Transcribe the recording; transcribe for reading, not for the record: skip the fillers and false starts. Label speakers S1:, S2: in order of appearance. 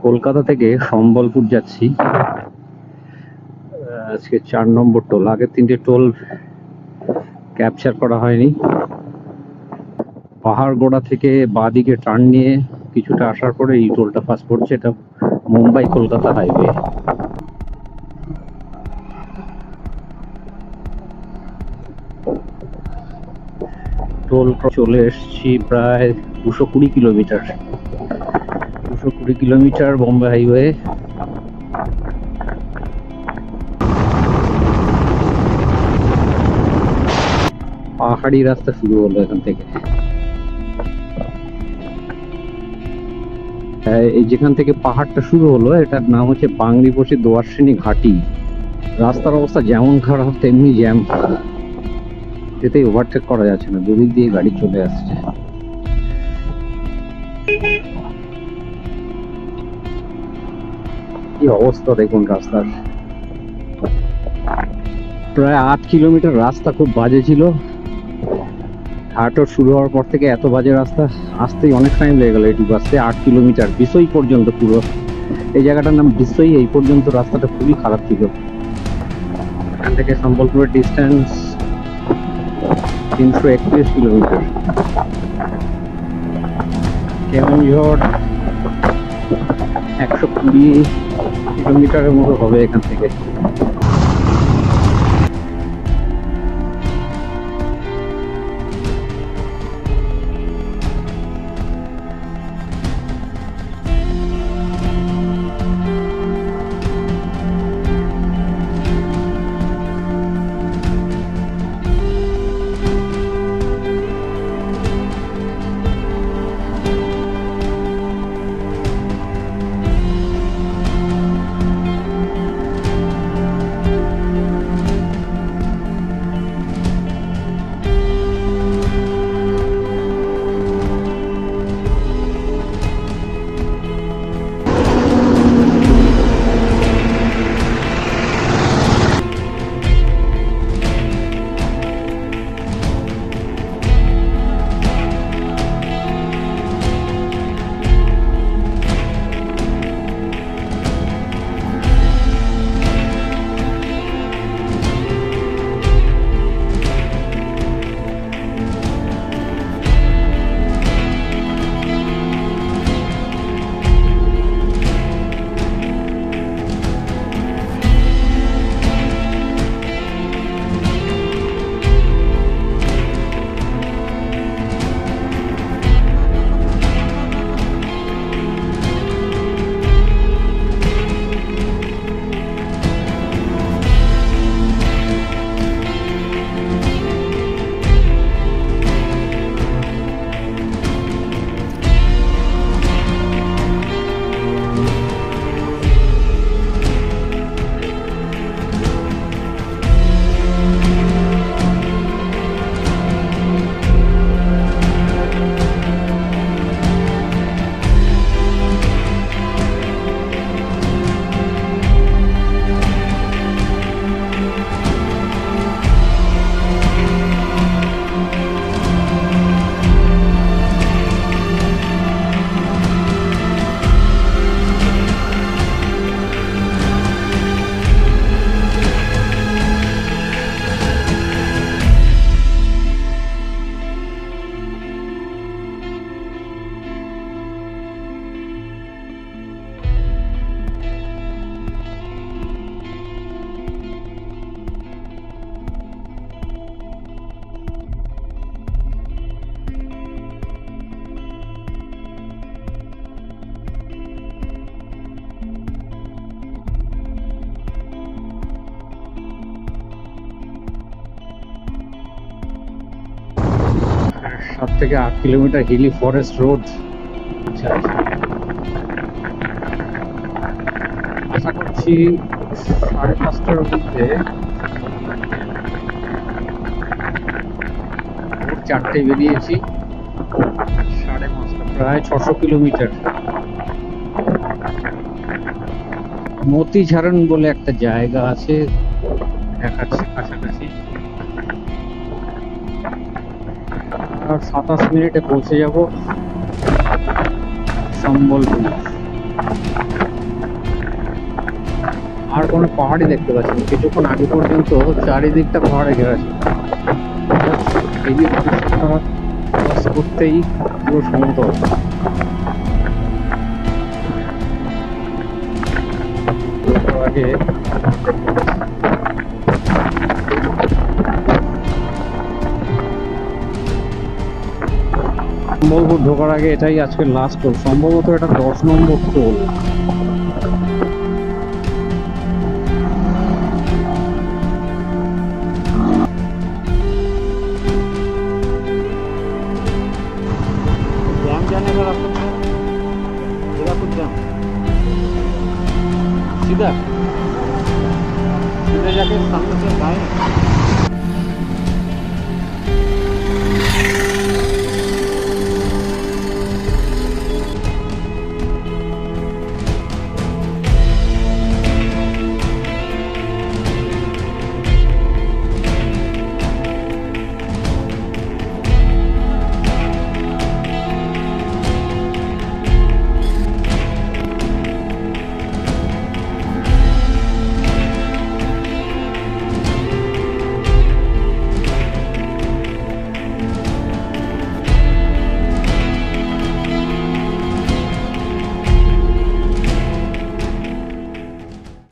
S1: কলকাতা থেকে সম্বলপুর যাচ্ছি। আজকে 4 নম্বর টোল। আগের 3টে টোল ক্যাপচার করা হয়নি। পাহাড়গোড়া থেকে বাঁদিকে টার্ন নিয়ে কিছুটা আসার পরে এই টোলটা ফার্স্ট পড়ছে। এটা মুম্বাই কলকাতা হাইওয়ে। টোল চলে এসছি প্রায় 220 কিলোমিটার। 220 kilometre Bombay highway. পাহাড়ি রাস্তা শুরু হলো এখান থেকে। এই যেখান থেকে পাহাড়টা শুরু হলো এটার নাম হচ্ছে বাংরিপোষি দোয়ার্সিনী ঘাটি। রাস্তার অবস্থা যেমন খারাপ তেমনি জ্যাম। এতেই ওভারটেক করা যাচ্ছে না, দুদিক দিয়ে গাড়ি চলে আসছে। কি অবস্থা দেখুন রাস্তার। প্রায় 8 কিলোমিটার রাস্তা খুব বাজে ছিল। হাটও শুরু হওয়ার পর থেকে এত বাজে রাস্তা, আসতেই অনেক টাইম লেগে গেল। এটুকু আসতে 8 কিলোমিটার বিসই পর্যন্ত। পুরো এই জায়গাটার নাম বিসই। এই পর্যন্ত রাস্তাটা খুবই খারাপ ছিল। এখান থেকে সম্বলপুরের ডিস্টেন্স 331 কিলোমিটার। কেওনঝড় 120 কিলোমিটারের মতো হবে এখান থেকে। সাত থেকে 8 কিলোমিটার হিলি ফরেস্ট রোড। আশা করছি 5:30টার মধ্যে, ভোর 4টায় বেরিয়েছি, 5:30, প্রায় 600 কিলোমিটার। মতিঝারণ বলে একটা জায়গা আছে দেখাচ্ছে কাছাকাছি। আর 27 মিনিটে পৌঁছে যাব সম্বলপুর। আর কোনো পাহাড়ই দেখতে পাচ্ছি না। কিছুক্ষণ আগে পর্যন্ত চারিদিকটা পাহাড়ে ঘেরা ছিল। এই যে ক্রস করতেই পুরো সমতল। আগে সম্বলপুর ঢোকার আগে এটাই আজকে লাস্ট টোল, সম্ভবত এটা 10 নম্বর টোল। डैम जाने का रास्ता है, हीराकुद डैम सीधा सीधा जाके सामने से दाएं